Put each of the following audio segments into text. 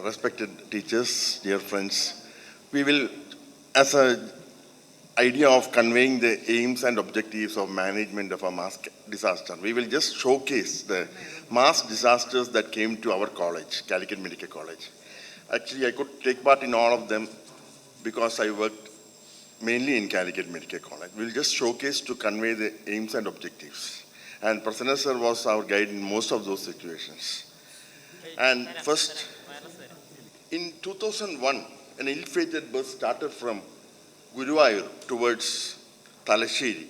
respected teachers, dear friends, we will, as a idea of conveying the aims and objectives of management of a mass disaster, we will just showcase the mass disasters that came to our college, Calicut Medical College. Actually, I could take part in all of them because I worked mainly in Calicut Medical College. We'll just showcase to convey the aims and objectives. And Prasanna sir was our guide in most of those situations. And first, in 2001, an ill-fated bus started from Guruvayur towards Talasheri.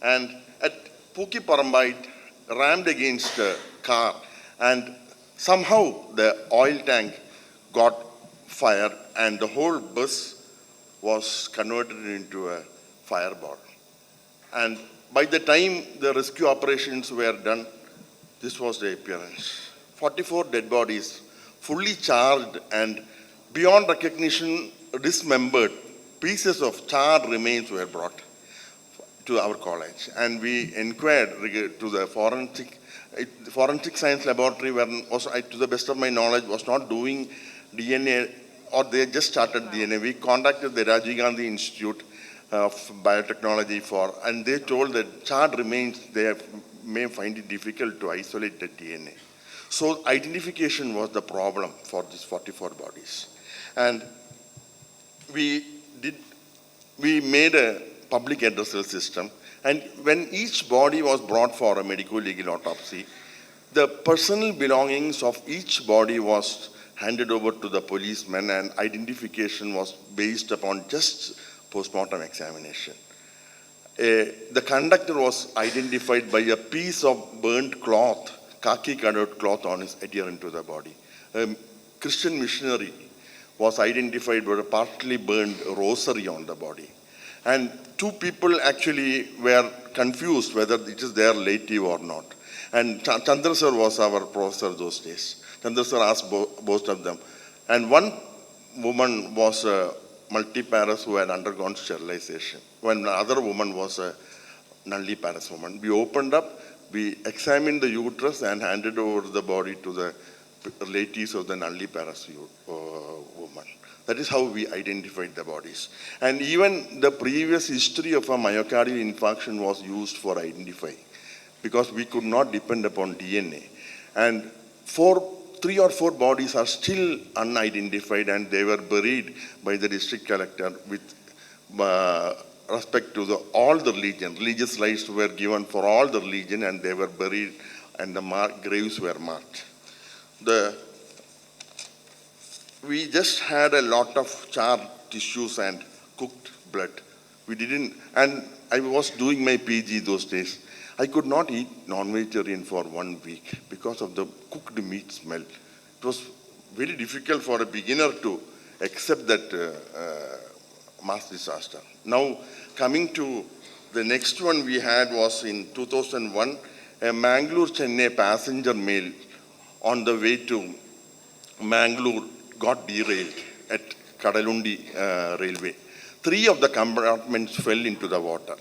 And at Pukiparambai, it rammed against a car. And somehow the oil tank got fired and the whole bus was converted into a fireball. And by the time the rescue operations were done, this was the appearance. 44 dead bodies, fully charged and beyond recognition, dismembered, pieces of charred remains were brought to our college. And we inquired to the forensic science laboratory, where also, to the best of my knowledge, was not doing DNA, or they just started DNA. We contacted the Rajiv Gandhi Institute of Biotechnology and they told that charred remains, they may find it difficult to isolate the DNA. So identification was the problem for these 44 bodies. And we made a public addressal system. And when each body was brought for a medical legal autopsy, the personal belongings of each body was handed over to the policeman, and identification was based upon just post-mortem examination. The conductor was identified by a piece of burnt cloth, khaki-colored cloth on his adherent to the body. A Christian missionary was identified by a partly burned rosary on the body. And two people actually were confused whether it is their relative or not. And Chandra sir was our professor those days. Chandra sir asked both of them. And one woman was a multiparous who had undergone sterilization, when the other woman was a nulliparous woman. We opened up, we examined the uterus and handed over the body to the relatives of the nulliparous woman. That is how we identified the bodies. And even the previous history of a myocardial infarction was used for identifying, because we could not depend upon DNA. And 3 or 4 bodies are still unidentified, and they were buried by the district collector with respect to all the religion. Religious rites were given for all the religion, and they were buried, and the graves were marked. We just had a lot of charred tissues and cooked blood. And I was doing my PG those days. I could not eat non-vegetarian for 1 week because of the cooked meat smell. It was very difficult for a beginner to accept that mass disaster. Now, coming to the next one we had was in 2001, a Mangalore-Chennai passenger mail on the way to Mangalore got derailed at Kadalundi railway. 3 of the compartments fell into the water.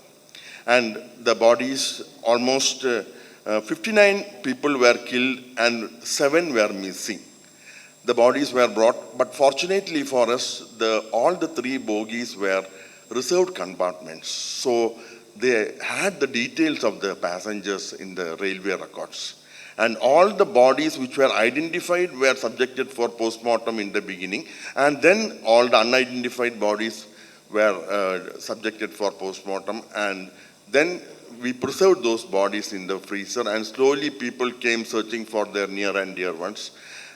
And the bodies, almost 59 people were killed and 7 were missing. The bodies were brought, but fortunately for us, all the 3 bogies were reserved compartments. So they had the details of the passengers in the railway records. And all the bodies which were identified were subjected for post-mortem in the beginning. And then all the unidentified bodies were subjected for post-mortem. And then we preserved those bodies in the freezer, and slowly people came searching for their near and dear ones.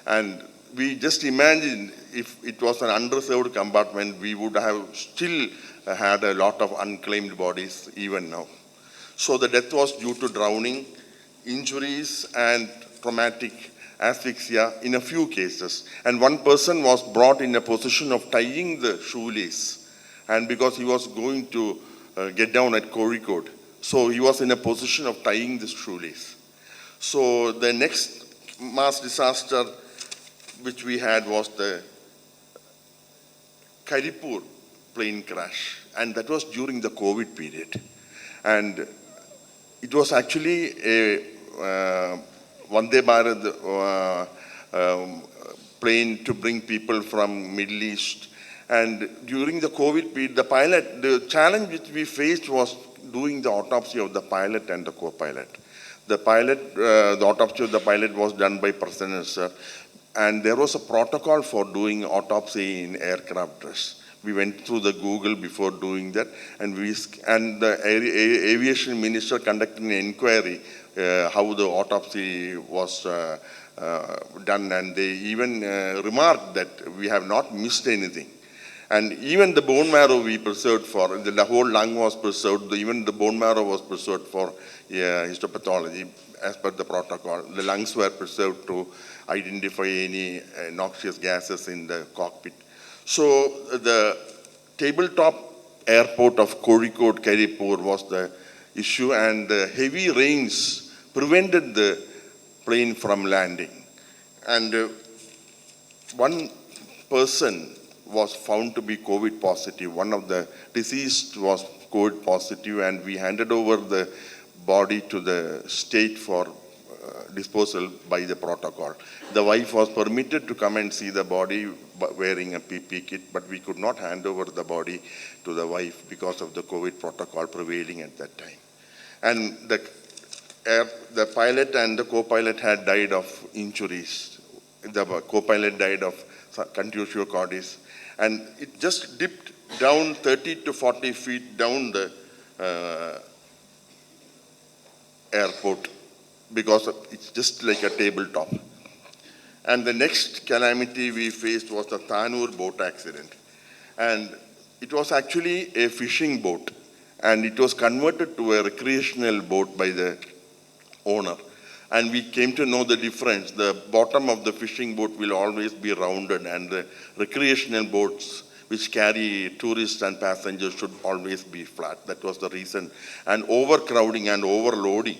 And we just imagined if it was an unreserved compartment, we would have still had a lot of unclaimed bodies even now. So the death was due to drowning, injuries, and traumatic asphyxia in a few cases. And one person was brought in a position of tying the shoelace, and because he was going to get down at Kozhikode, so he was in a position of tying this shoelace. So the next mass disaster which we had was the Karipur plane crash, and that was during the COVID period. And it was actually a Vande Bharat plane to bring people from Middle East. And during the COVID period, the challenge which we faced was doing the autopsy of the pilot and the co-pilot. The autopsy of the pilot was done by Prasanna sir, and there was a protocol for doing autopsy in aircraft dress. We went through the Google before doing that, and the aviation minister conducted an inquiry how the autopsy was done, and they even remarked that we have not missed anything. And even the bone marrow we preserved for, the whole lung was preserved, even the bone marrow was preserved for histopathology as per the protocol. The lungs were preserved to identify any noxious gases in the cockpit. So the tabletop airport of Kozhikode, Karipur was the issue, and the heavy rains prevented the plane from landing. And one person was found to be COVID positive. One of the deceased was COVID positive, and we handed over the body to the state for disposal by the protocol. The wife was permitted to come and see the body wearing a PP kit, but we could not hand over the body to the wife because of the COVID protocol prevailing at that time. And the pilot and the co-pilot had died of injuries. The co-pilot died of contusio cordis, and it just dipped down 30 to 40 feet down the airport because it's just like a tabletop. And the next calamity we faced was the Thanur boat accident. And it was actually a fishing boat, and it was converted to a recreational boat by the owner. And we came to know the difference. The bottom of the fishing boat will always be rounded, and the recreational boats which carry tourists and passengers should always be flat. That was the reason. And overcrowding and overloading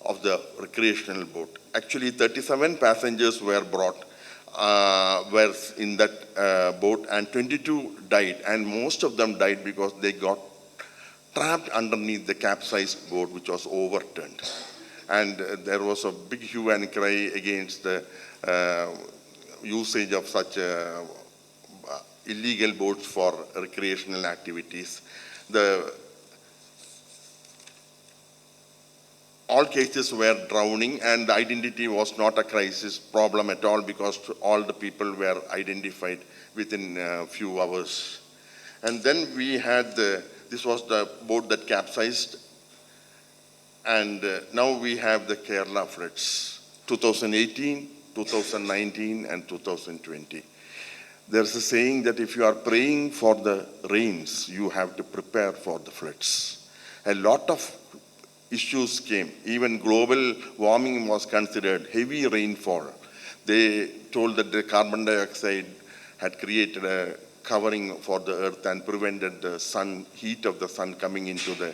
of the recreational boat. Actually, 37 passengers were were in that boat, and 22 died. And most of them died because they got trapped underneath the capsized boat, which was overturned. And there was a big hue and cry against the usage of such illegal boats for recreational activities. All cases were drowning, and the identity was not a crisis problem at all because all the people were identified within a few hours. And then we had this was the boat that capsized. And now we have the Kerala floods, 2018, 2019, and 2020. There's a saying that if you are praying for the rains, you have to prepare for the floods. A lot of issues came. Even global warming was considered, heavy rainfall. They told that the carbon dioxide had created a covering for the earth and prevented the heat of the sun coming into the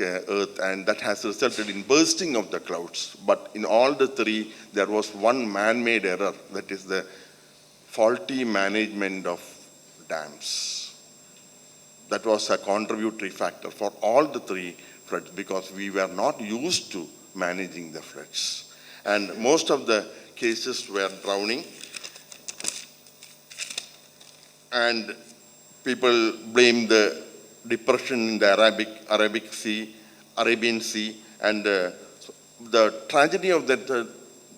earth, and that has resulted in bursting of the clouds. But in all the three, there was one man-made error, that is the faulty management of dams. That was a contributory factor for all the three floods because we were not used to managing the floods. And most of the cases were drowning, and people blame the depression in the Arabian Sea, and the tragedy of that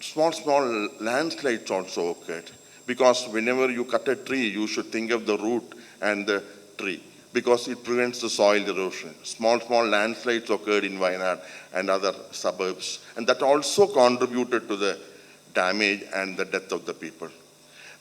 small landslides also occurred. Because whenever you cut a tree, you should think of the root and the tree, because it prevents the soil erosion. Small landslides occurred in Wayanad and other suburbs, and that also contributed to the damage and the death of the people.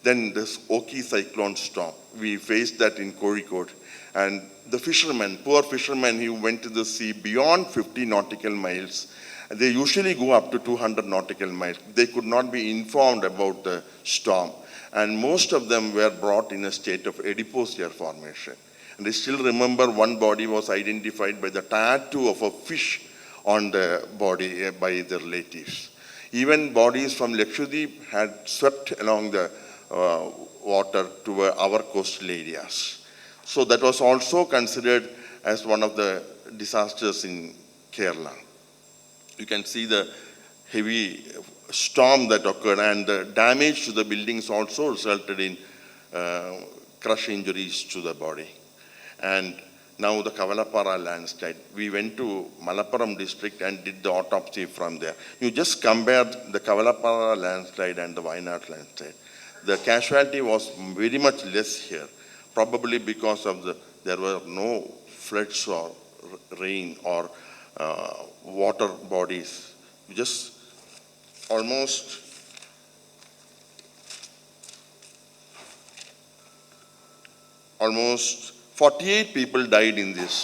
Then this Oki cyclone storm, we faced that in Kozhikode. And the fishermen, poor fishermen who went to the sea beyond 50 nautical miles, they usually go up to 200 nautical miles. They could not be informed about the storm. And most of them were brought in a state of adipose formation. And I still remember one body was identified by the tattoo of a fish on the body by the relatives. Even bodies from Lakshadweep had swept along the water to our coastal areas. So that was also considered as one of the disasters in Kerala. You can see the heavy storm that occurred, and the damage to the buildings also resulted in crush injuries to the body. And now the Kavalapara landslide. We went to Malappuram district and did the autopsy from there. You just compare the Kavalapara landslide and the Wayanad landslide. The casualty was very much less here, probably because of there were no floods or rain or water bodies. Just almost almost 48 people died in this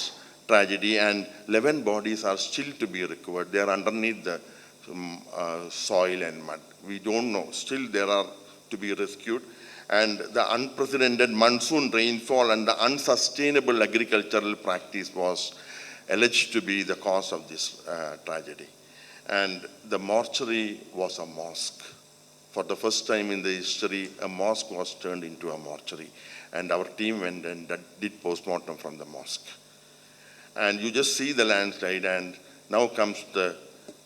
tragedy, and 11 bodies are still to be recovered. They are underneath the soil and mud. We don't know. Still there are to be rescued. And the unprecedented monsoon rainfall and the unsustainable agricultural practice was alleged to be the cause of this tragedy. And the mortuary was a mosque. For the first time in the history, a mosque was turned into a mortuary. And our team went and did postmortem from the mosque. And you just see the landslide, and now comes the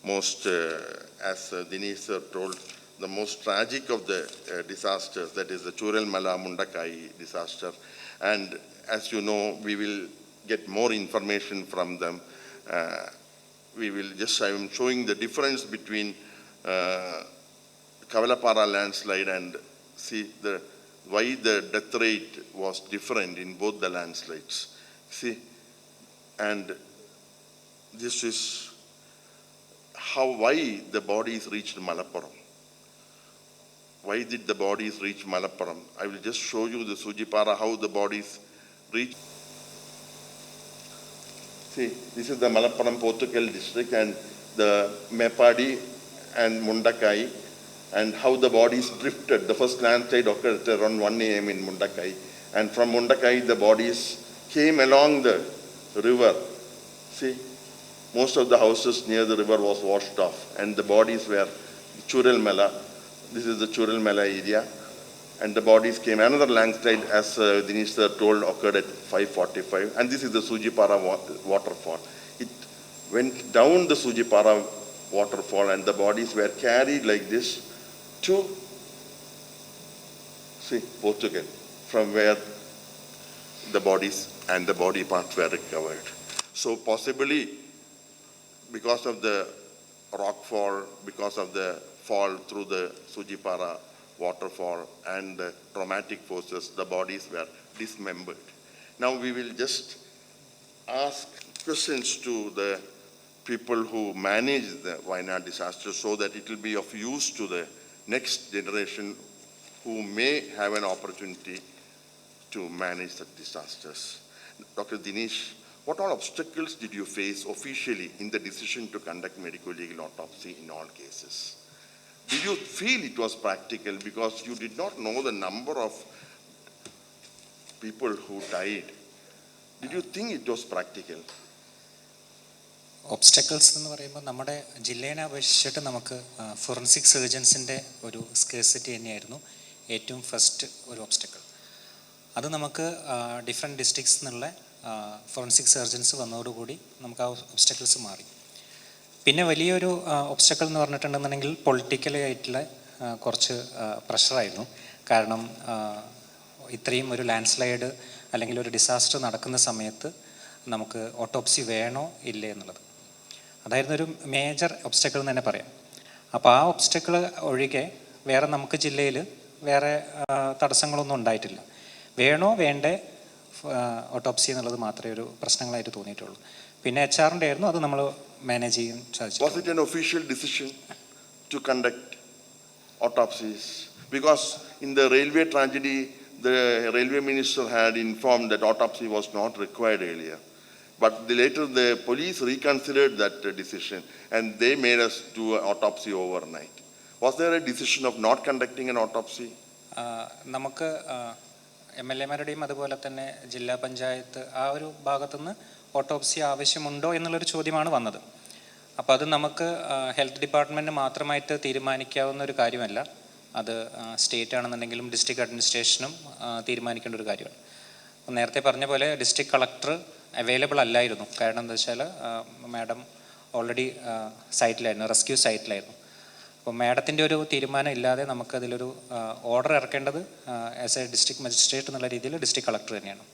most, as Dinesh sir told, the most tragic of the disasters, that is the Churalmala Mundakai disaster. And as you know, we will get more information from them. I am showing the difference between Kavalapara landslide and see why the death rate was different in both the landslides. See, and this is why the bodies reached Malappuram. Why did the bodies reach Malappuram? I will just show you the Sujipara, how the bodies reached. See, this is the Malappuram Pottukal district and the Mepadi and Mundakai, and how the bodies drifted. The first landslide occurred around 1 a.m. in Mundakai. And from Mundakai, the bodies came along the river. See, most of the houses near the river was washed off, and the bodies were Churalmala. This is the Churalmala area. And the bodies came. Another landslide, as Dinesh sir told, occurred at 5:45. And this is the Sujipara waterfall. It went down the Sujipara waterfall, and the bodies were carried like this to, see, Portugal, from where the bodies and the body parts were recovered. So possibly, because of the rockfall, because of the fall through the Sujipara waterfall and the traumatic forces, the bodies were dismembered. Now we will just ask questions to the people who manage the Wayanad disaster so that it will be of use to the next generation who may have an opportunity to manage the disasters. Dr. Dinesh, what all obstacles did you face officially in the decision to conduct medical legal autopsy in all cases? Did you feel it was practical because you did not know the number of people who died? Did you think it was practical? Obstacles എന്ന് പറയുമ്പോൾ നമ്മുടെ ജില്ലേനെ അപേക്ഷിച്ചിട്ട് നമുക്ക് forensic സർജൻസിൻ്റെ ഒരു scarcity തന്നെയായിരുന്നു ഏറ്റവും first ഒരു obstacle. അത് നമുക്ക് ഡിഫറെൻറ്റ് ഡിസ്ട്രിക്ട്സ് എന്നുള്ള ഫോറൻസിക് സർജൻസ് വന്നതോടുകൂടി നമുക്ക് ആ ഒബ്സ്റ്റക്കിൾസ് മാറി. പിന്നെ വലിയൊരു ഒബ്സ്റ്റക്കിൾ എന്ന് പറഞ്ഞിട്ടുണ്ടെന്നുണ്ടെങ്കിൽ പൊളിറ്റിക്കലി ആയിട്ടുള്ള കുറച്ച് പ്രഷറായിരുന്നു. കാരണം ഇത്രയും ഒരു ലാൻഡ്സ്ലൈഡ് അല്ലെങ്കിൽ ഒരു ഡിസാസ്റ്റർ നടക്കുന്ന സമയത്ത് നമുക്ക് ഓട്ടോപ്സി വേണോ ഇല്ലേ എന്നുള്ളത് അതായിരുന്നു ഒരു മേജർ ഒബ്സ്റ്റക്കിൾ എന്ന് തന്നെ പറയാം. അപ്പോൾ ആ ഒബ്സ്റ്റക്കിൾ ഒഴികെ വേറെ നമുക്ക് ജില്ലയിൽ വേറെ തടസ്സങ്ങളൊന്നും ഉണ്ടായിട്ടില്ല. വേണോ വേണ്ടേ ഓട്ടോപ്സി എന്നുള്ളത് മാത്രമേ ഒരു പ്രശ്നങ്ങളായിട്ട് തോന്നിയിട്ടുള്ളൂ. പിന്നെ HR-ൻ്റെ ആയിരുന്നു, അത് നമ്മൾ മാനേജ് ചെയ്യാൻ സാധിച്ചു. Was it an official decision to conduct autopsies? Because in the railway tragedy, the railway minister had informed that autopsy was not required earlier. But later the police reconsidered that decision and they made us do an autopsy overnight. Was there a decision of not conducting an autopsy? നമുക്ക് MLA-മാരുടെയും അതുപോലെ തന്നെ ജില്ലാ പഞ്ചായത്ത് ആ ഒരു ഭാഗത്തുനിന്ന് autopsy ആവശ്യമുണ്ടോ എന്നുള്ളൊരു ചോദ്യമാണ് വന്നത്. അപ്പോൾ അത് നമുക്ക് ഹെൽത്ത് ഡിപ്പാർട്ട്മെൻറ്റ് മാത്രമായിട്ട് തീരുമാനിക്കാവുന്ന ഒരു കാര്യമല്ല. അത് സ്റ്റേറ്റ് ആണെന്നുണ്ടെങ്കിലും ഡിസ്ട്രിക്ട് അഡ്മിനിസ്ട്രേഷനും തീരുമാനിക്കേണ്ട ഒരു കാര്യമാണ്. നേരത്തെ പറഞ്ഞ പോലെ ഡിസ്ട്രിക്ട് കളക്ടർ അവൈലബിൾ അല്ലായിരുന്നു. കാരണം എന്താ വെച്ചാൽ മാഡം ഓൾറെഡി സൈറ്റിലായിരുന്നു, റെസ്ക്യൂ സൈറ്റിലായിരുന്നു. അപ്പോൾ മാഡത്തിൻ്റെ ഒരു തീരുമാനം ഇല്ലാതെ നമുക്കതിലൊരു ഓർഡർ ഇറക്കേണ്ടത് ആസ് എ ഡിസ്ട്രിക്ട് മജിസ്ട്രേറ്റ് എന്നുള്ള രീതിയിൽ ഡിസ്ട്രിക്ട് കളക്ടർ തന്നെയാണ്.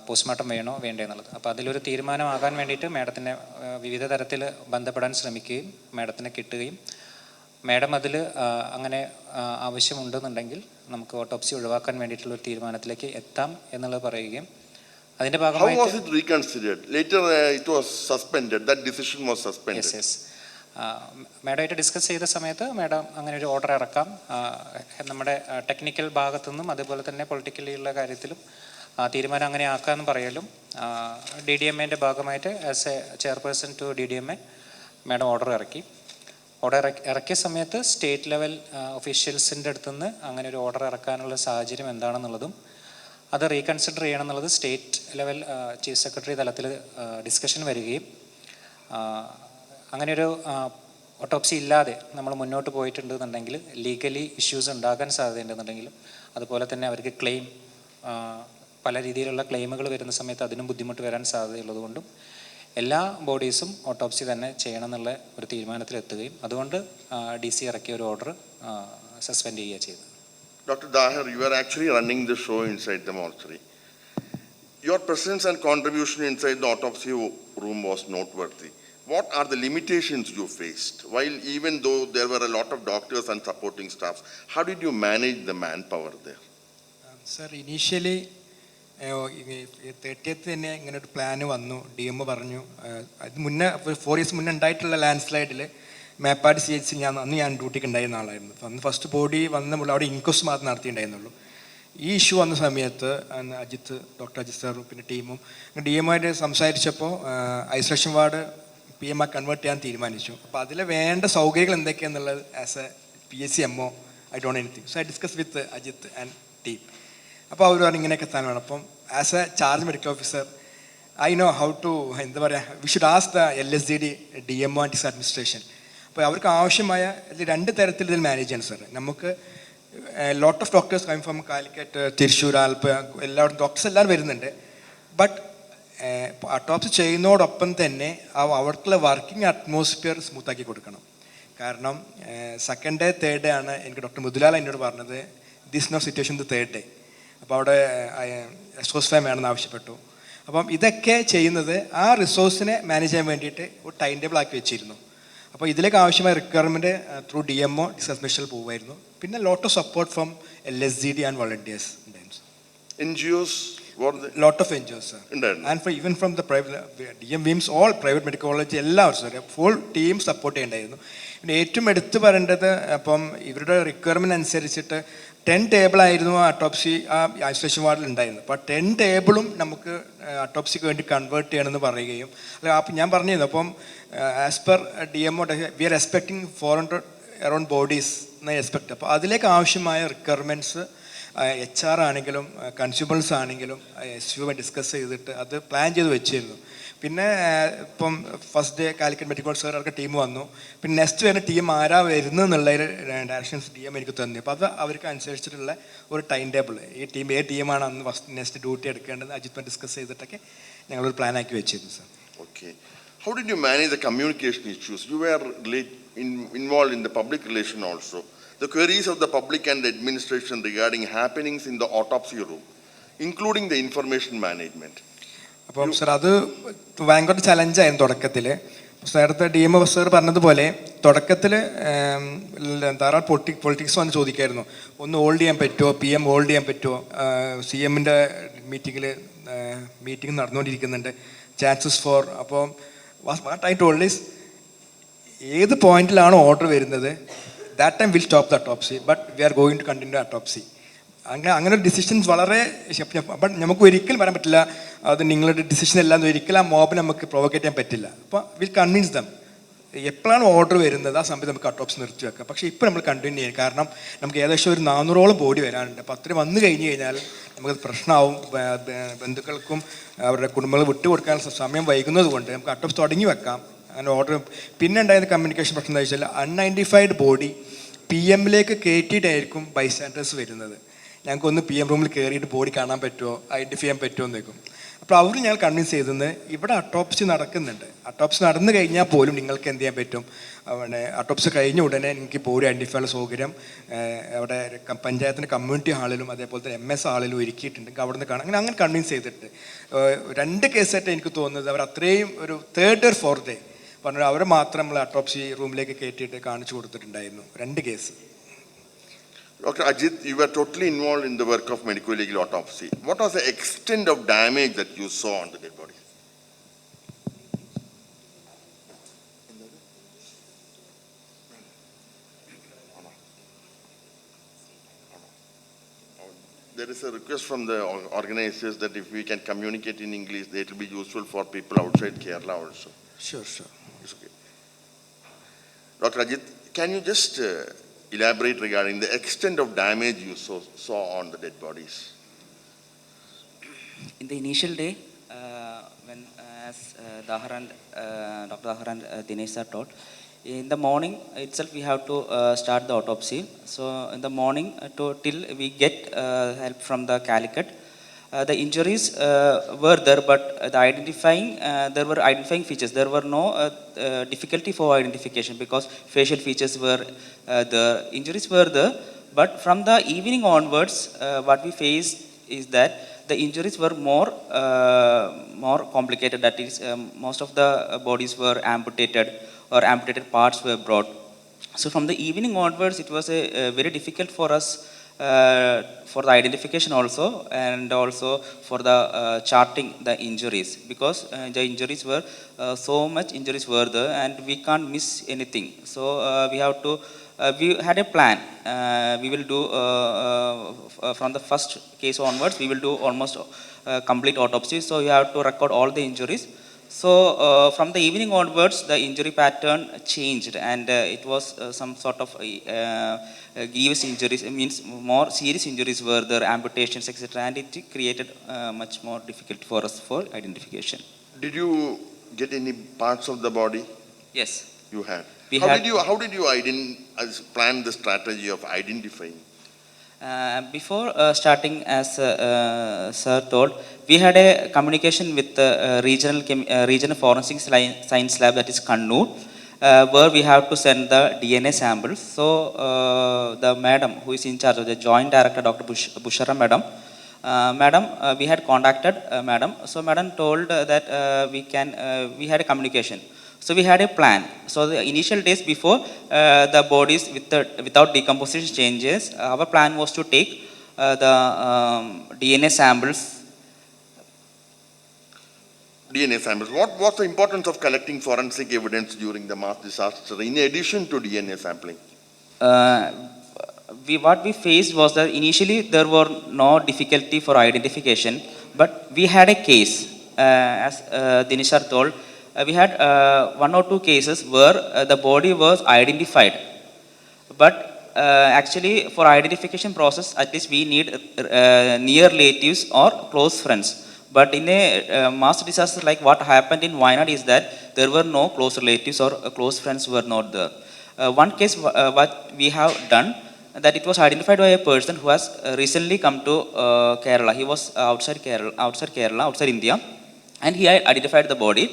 പോസ്റ്റ്മോർട്ടം വേണോ വേണ്ടേ എന്നുള്ളത്. അപ്പോൾ അതിലൊരു തീരുമാനമാകാൻ വേണ്ടിയിട്ട് മാഡത്തിനെ വിവിധ തരത്തിൽ ബന്ധപ്പെടാൻ ശ്രമിക്കുകയും മാഡത്തിനെ കിട്ടുകയും മാഡം അതിൽ അങ്ങനെ ആവശ്യമുണ്ടെന്നുണ്ടെങ്കിൽ നമുക്ക് ഓട്ടോപ്സി ഒഴിവാക്കാൻ വേണ്ടിയിട്ടുള്ള ഒരു തീരുമാനത്തിലേക്ക് എത്താം എന്നുള്ളത് പറയുകയും അതിൻ്റെ ഭാഗമായി How was it reconsidered? Later it was suspended. That decision was suspended. Yes മാഡമായിട്ട് ഡിസ്കസ് ചെയ്ത സമയത്ത് മാഡം അങ്ങനെ ഒരു ഓർഡർ ഇറക്കാം. നമ്മുടെ ടെക്നിക്കൽ ഭാഗത്തുനിന്നും അതുപോലെ തന്നെ പൊളിറ്റിക്കലി ഉള്ള കാര്യത്തിലും തീരുമാനം അങ്ങനെ ആക്കാമെന്ന് പറയലും DDMA ഭാഗമായിട്ട് as a chairperson to DDMA madam order ഇറക്കി. ഓർഡർ ഇറക്കിയ സമയത്ത് സ്റ്റേറ്റ് ലെവൽ ഒഫീഷ്യൽസിൻ്റെ അടുത്തുനിന്ന് അങ്ങനെ ഒരു ഓർഡർ ഇറക്കാനുള്ള സാഹചര്യം എന്താണെന്നുള്ളതും അത് റീകൺസിഡർ ചെയ്യണം എന്നുള്ളത് സ്റ്റേറ്റ് ലെവൽ ചീഫ് സെക്രട്ടറി തലത്തിൽ ഡിസ്കഷൻ വരികയും അങ്ങനെയൊരു ഓട്ടോപ്സി ഇല്ലാതെ നമ്മൾ മുന്നോട്ട് പോയിട്ടുണ്ടെന്നുണ്ടെങ്കിൽ ലീഗലി ഇഷ്യൂസ് ഉണ്ടാകാൻ സാധ്യതയുണ്ടെന്നുണ്ടെങ്കിലും അതുപോലെ തന്നെ അവർക്ക് ക്ലെയിം പല രീതിയിലുള്ള ക്ലെയിമുകൾ വരുന്ന സമയത്ത് അതിനും ബുദ്ധിമുട്ട് വരാൻ സാധ്യതയുള്ളതുകൊണ്ടും എല്ലാ ബോഡീസും ഓട്ടോപ്സി തന്നെ ചെയ്യണം എന്നുള്ള ഒരു തീരുമാനത്തിലെത്തുകയും അതുകൊണ്ട് DC ഇറക്കിയ ഒരു ഓർഡർ സസ്പെൻഡ് ചെയ്യുക ചെയ്തത്. Dr. Dahir, you are actually running the show inside the mortuary. Your presence and contribution inside the autopsy room was noteworthy. What are the limitations you faced? While even though there were a lot of doctors and supporting staffs, how did you manage the manpower there? Sir, initially 30th തന്നെ ഇങ്ങനെ ഒരു plan വന്നു. DM പറഞ്ഞു. അത് മുന്നേ 4 years മുന്നേ ഉണ്ടായിട്ടുള്ള land സ്ലൈഡിൽ മേപ്പാട് CHC അന്ന് ഞാൻ ഡ്യൂട്ടിക്ക് ഉണ്ടായിരുന്ന ആളായിരുന്നു. അന്ന് ഫസ്റ്റ് ബോഡി വന്ന അവിടെ ഇൻക്വസ്റ്റ് മാത്രം നടത്തിയിട്ടുണ്ടായിരുന്നുള്ളൂ. ഈ ഇഷ്യൂ വന്ന സമയത്ത് ഡോക്ടർ അജിത് സാറും പിന്നെ ടീമും DM സംസാരിച്ചപ്പോൾ ഐസൊലേഷൻ വാർഡ് PM കൺവേർട്ട് ചെയ്യാൻ തീരുമാനിച്ചു. അപ്പോൾ അതിൽ വേണ്ട സൗകര്യങ്ങൾ എന്തൊക്കെയാണെന്നുള്ളത് as a PSC MO I don't anything. So I discuss with Ajith and team. അപ്പോൾ അവർ പറഞ്ഞു ഇങ്ങനെയൊക്കെ തന്നെ. അപ്പം as a charge medical officer I know how to എന്താ പറയുക we should ask the LSDD DMO and his administration. അപ്പോൾ അവർക്ക് ആവശ്യമായ രണ്ട് തരത്തിൽ ഇതിൽ മാനേജ് ചെയ്യണം സാർ. നമുക്ക് lot of doctors coming from Calicut, Thrissur, Alappuzha എല്ലാവരും ഡോക്ടേഴ്സ് എല്ലാവരും വരുന്നുണ്ട്. ബട്ട് ഓട്ടോപ്സി ചെയ്യുന്നതോടൊപ്പം തന്നെ അവർക്കുള്ള വർക്കിംഗ് അറ്റ്മോസ്ഫിയർ സ്മൂത്താക്കി കൊടുക്കണം. കാരണം സെക്കൻഡ് ഡേ തേർഡ് ഡേ ആണ് എനിക്ക് ഡോക്ടർ മുതുലാൽ എന്നോട് പറഞ്ഞത് this no situation the third day. അപ്പോൾ അവിടെ എക്സോസ് വേണമെന്ന് ആവശ്യപ്പെട്ടു. അപ്പം ഇതൊക്കെ ചെയ്യുന്നത് ആ റിസോഴ്സിനെ മാനേജ് ചെയ്യാൻ വേണ്ടിയിട്ട് ഒരു ടൈം ടേബിൾ ആക്കി വെച്ചിരുന്നു. അപ്പോൾ ഇതിലേക്ക് ആവശ്യമായ റിക്വയർമെൻറ്റ് ത്രൂ DMO ഡിസ്കസ്മിഷനിൽ പോകുമായിരുന്നു. പിന്നെ lot of support from LSDD and volunteers ഉണ്ടായിരുന്നു. NGOs? Lot of NGOs, sir. And even from the private DM WIMS, all private medical college എല്ലാവരും സാർ ഫുൾ ടീം സപ്പോർട്ട് ചെയ്യേണ്ടായിരുന്നു. പിന്നെ ഏറ്റവും എടുത്തു പറയേണ്ടത് അപ്പം ഇവരുടെ റിക്വയർമെൻറ്റ് അനുസരിച്ചിട്ട് 10 ടേബിളായിരുന്നു ഓട്ടോപ്സി ഐസൊലേഷൻ വാർഡിൽ ഉണ്ടായിരുന്നത്. അപ്പോൾ 10 ടേബിളും നമുക്ക് ഓട്ടോപ്സിക്ക് വേണ്ടി കൺവേർട്ട് ചെയ്യണമെന്ന് പറയുകയും അപ്പം ഞാൻ പറഞ്ഞിരുന്നു അപ്പം as per DMO we are expecting 400 around bodies എന്ന് എക്സ്പെക്ട്. അപ്പോൾ അതിലേക്ക് ആവശ്യമായ റിക്വയർമെൻറ്റ്സ് HR ആണെങ്കിലും കൺസ്യൂമേഴ്സ് ആണെങ്കിലും SU ഡിസ്കസ് ചെയ്തിട്ട് അത് പ്ലാൻ ചെയ്ത് വെച്ചിരുന്നു. പിന്നെ ഇപ്പം ഫസ്റ്റ് ഡേ കാലിക്കറ്റ് മെഡിക്കൽ സാർക്ക് ടീം വന്നു. പിന്നെ നെക്സ്റ്റ് വരുന്ന ടീം ആരാ വരുന്നത് എന്നുള്ള ഡയറക്ഷൻസ് DM എനിക്ക് തന്നു. അപ്പോൾ അത് അവർക്ക് അനുസരിച്ചിട്ടുള്ള ഒരു ടൈം ടേബിൾ ഈ ടീം ടീമാണ് അന്ന് ഫസ്റ്റ് നെക്സ്റ്റ് ഡ്യൂട്ടി എടുക്കേണ്ടത് അജിത്ത് ഡിസ്കസ് ചെയ്തിട്ടൊക്കെ ഞങ്ങളൊരു പ്ലാൻ ആക്കി വെച്ചിരുന്നു sir. Okay. How did you manage the communication issues? You were involved in the public relation also. The queries of the public and the administration regarding happenings in the autopsy room, including the information management. അപ്പം sir അത് ഭയങ്കര ചലഞ്ചായിരുന്നു തുടക്കത്തിൽ. നേരത്തെ DM sir പറഞ്ഞതുപോലെ തുടക്കത്തിൽ ധാരാളം politics വന്ന് ചോദിക്കായിരുന്നു. ഒന്ന് ഹോൾഡ് ചെയ്യാൻ പറ്റുമോ, PM ഹോൾഡ് ചെയ്യാൻ പറ്റുമോ, CM മീറ്റിംഗ് നടന്നുകൊണ്ടിരിക്കുന്നുണ്ട്, ചാൻസസ് ഫോർ. അപ്പോൾ വാട്ട് ഐ ടോൾഡ് ഈസ് ഏത് പോയിന്റിലാണ് ഓർഡർ വരുന്നത് that time we'll stop the autopsy, but we are going to continue autopsy. അങ്ങനെ ഡിസിഷൻസ് വളരെ ബട്ട് നമുക്ക് ഒരിക്കലും പറയാൻ പറ്റില്ല അത് നിങ്ങളുടെ ഡിസിഷൻ എല്ലാം ഒരിക്കലും ആ മോബിനെ നമുക്ക് പ്രൊവോക്കേറ്റ് ചെയ്യാൻ പറ്റില്ല. അപ്പോൾ വിൽ കൺവിൻസ് ദം എപ്പോഴാണ് ഓർഡർ വരുന്നത് ആ സമയത്ത് നമുക്ക് ഓട്ടോപ്സി നിർത്തി വെക്കാം. പക്ഷേ ഇപ്പോൾ നമ്മൾ കണ്ടിന്യൂ ചെയ്യും. കാരണം നമുക്ക് ഏകദേശം ഒരു 400ഓളം ബോഡി വരാനുണ്ട്. അപ്പോൾ അത്രയും വന്നു കഴിഞ്ഞ് കഴിഞ്ഞാൽ നമുക്കത് പ്രശ്നമാവും. ബന്ധുക്കൾക്കും അവരുടെ കുടുംബങ്ങൾ വിട്ടുകൊടുക്കാനുള്ള സമയം വൈകുന്നത് കൊണ്ട് നമുക്ക് ഓട്ടോപ്സി തുടങ്ങി വെക്കാം. അങ്ങനെ ഓർഡർ. പിന്നെ ഉണ്ടായിരുന്ന കമ്മ്യൂണിക്കേഷൻ പ്രശ്നം എന്താ വെച്ചാൽ അൺഐഡൻറ്റിഫൈഡ് ബോഡി PM-ലേക്ക് കയറ്റിയിട്ടായിരിക്കും ബൈസ്റ്റാൻഡേഴ്സ് വരുന്നത്. ഞങ്ങൾക്കൊന്ന് PM റൂമിൽ കയറിയിട്ട് ബോഡി കാണാൻ പറ്റുമോ, ഐഡൻറ്റിഫൈ ചെയ്യാൻ പറ്റുമോ എന്ന് വെക്കും. അപ്പോൾ അവർ ഞങ്ങൾ കൺവിൻസ് ചെയ്തത് ഇവിടെ അട്ടോപ്സി നടക്കുന്നുണ്ട്, അട്ടോപ്സി നടന്നു കഴിഞ്ഞാൽ പോലും നിങ്ങൾക്ക് എന്ത് ചെയ്യാൻ പറ്റും, അവിടെ അട്ടോപ്സി കഴിഞ്ഞ ഉടനെ നിങ്ങൾക്ക് ബോഡി ഐഡൻറ്റിഫൈ ഉള്ള സൗകര്യം അവിടെ പഞ്ചായത്തിൻ്റെ കമ്മ്യൂണിറ്റി ഹാളിലും അതേപോലെ തന്നെ MS ഹാളിലും ഒരുക്കിയിട്ടുണ്ട്, അവിടെ നിന്ന് കാണാം. അങ്ങനെ കൺവിൻസ് ചെയ്തിട്ടുണ്ട്. 2 കേസായിട്ട് എനിക്ക് തോന്നുന്നത് അവർ അത്രയും ഒരു 3rd or 4th day പറഞ്ഞു അവരെ മാത്രം നമ്മൾ അട്ടോപ്സി റൂമിലേക്ക് കയറ്റിയിട്ട് കാണിച്ചു കൊടുത്തിട്ടുണ്ടായിരുന്നു. 2 case. Dr. Ajit, you were totally involved in the work of medical legal autopsy. What was the extent of damage that you saw on the dead body? There is a request from the organizers that if we can communicate in English, it will be useful for people outside Kerala also. Sure. It's okay. Dr. Ajit, can you just elaborate regarding the extent of damage you saw on the dead bodies? In the initial day, when as Dahar and Dr. Dahar and Dinesh sir told, in the morning itself we have to start the autopsy. So in the morning till we get help from the Calicut, the injuries were there, but there were identifying features. There were no difficulty for identification because facial features were the injuries were there. But from the evening onwards, what we faced is that the injuries were more complicated. That is, most of the bodies were amputated or amputated parts were brought. So from the evening onwards, it was very difficult for us for the identification also, and also for the charting the injuries, because the injuries were so much injuries were there and we can't miss anything. So we have to we had a plan. We will do from the first case onwards, we will do almost complete autopsy. So you have to record all the injuries. So from the evening onwards, the injury pattern changed, and it was some sort of grievous injuries. It means more serious injuries were there, amputations, etc., and it created much more difficult for us for identification. Did you get any parts of the body? Yes. You had. We How had- did you plan the strategy of identifying? Before starting, as sir told, we had a communication with the regional forensic science lab, that is Kannur, where we have to send the DNA samples. So the madam who is in charge of the joint director, Dr. Bushara madam, we had contacted madam. So madam told that we had a communication. So we had a plan. So the initial days before the bodies without decomposition changes, our plan was to take the DNA samples. DNA samples. What was the importance of collecting forensic evidence during the mass disaster in addition to DNA sampling? What we faced was that initially there were no difficulty for identification, but we had a case, as Dinesh sir told, we had 1 or 2 cases where the body was identified, but actually for identification process, at least we need near relatives or close friends. But in a mass disaster like what happened in Wayanad is that there were no close relatives or close friends were not there. One case what we have done, that it was identified by a person who has recently come to Kerala. He was outside Kerala, outside India, and he had identified the body.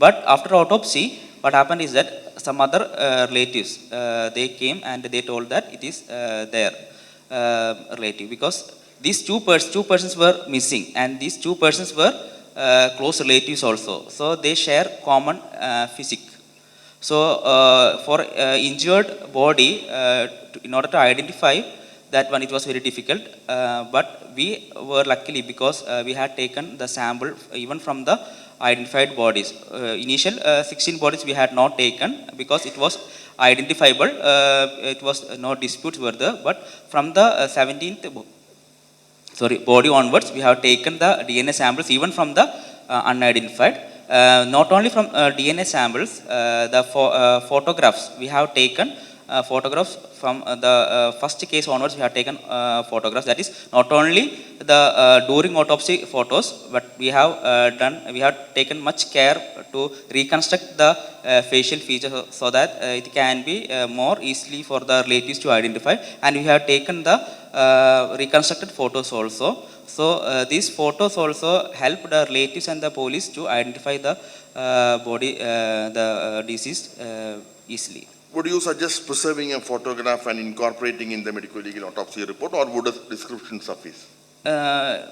But after autopsy, what happened is that some other relatives, they came and they told that it is their relative, because these two persons were missing, and these 2 persons were close relatives also. So they share common physique. So for injured body, in order to identify that one, it was very difficult. But we were luckily, because we had taken the sample even from the identified bodies. Initial 16 bodies we had not taken because it was identifiable. It was no disputes were there. But from the 17th body onwards, we have taken the DNA samples even from the unidentified. Not only from DNA samples, the photographs we have taken photographs from the first case onwards. We have taken photographs. That is not only the during autopsy photos, but we have taken much care to reconstruct the facial features so that it can be more easily for the relatives to identify. And we have taken the reconstructed photos also. So these photos also help the relatives and the police to identify the body, the deceased easily. Would you suggest preserving a photograph and incorporating in the medical legal autopsy report, or would a description suffice?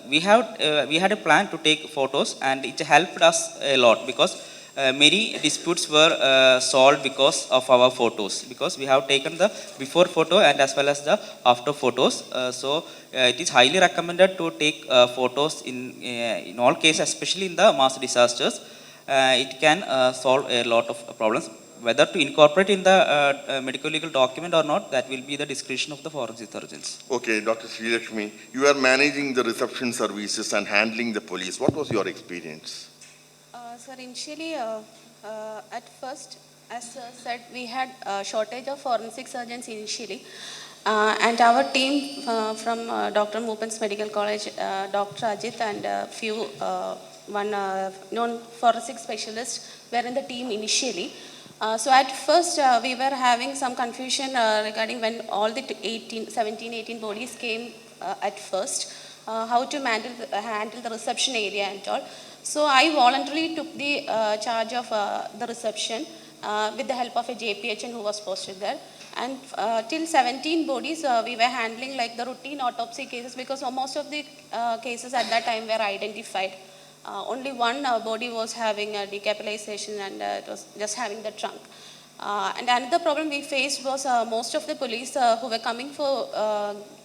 We had a plan to take photos, and it helped us a lot because many disputes were solved because of our photos, because we have taken the before photo and as well as the after photos. So it is highly recommended to take photos in all cases, especially in the mass disasters. It can solve a lot of problems. Whether to incorporate in the medical legal document or not, that will be the discretion of the forensic surgeons. Okay, Dr. Srilakshmi, you are managing the reception services and handling the police. What was your experience? Sir, initially, at first, as said, we had a shortage of forensic surgeons initially. And our team from Dr. Moopens Medical College, Dr. Ajit and one non-forensic specialist were in the team initially. So at first, we were having some confusion regarding when all the 17, 18 bodies came at first, how to handle the reception area and all. So I voluntarily took the charge of the reception with the help of a JPHN who was posted there. And till 17 bodies, we were handling like the routine autopsy cases, because most of the cases at that time were identified. Only one body was having a decapitalization, and it was just having the trunk. And another problem we faced was most of the police who were coming for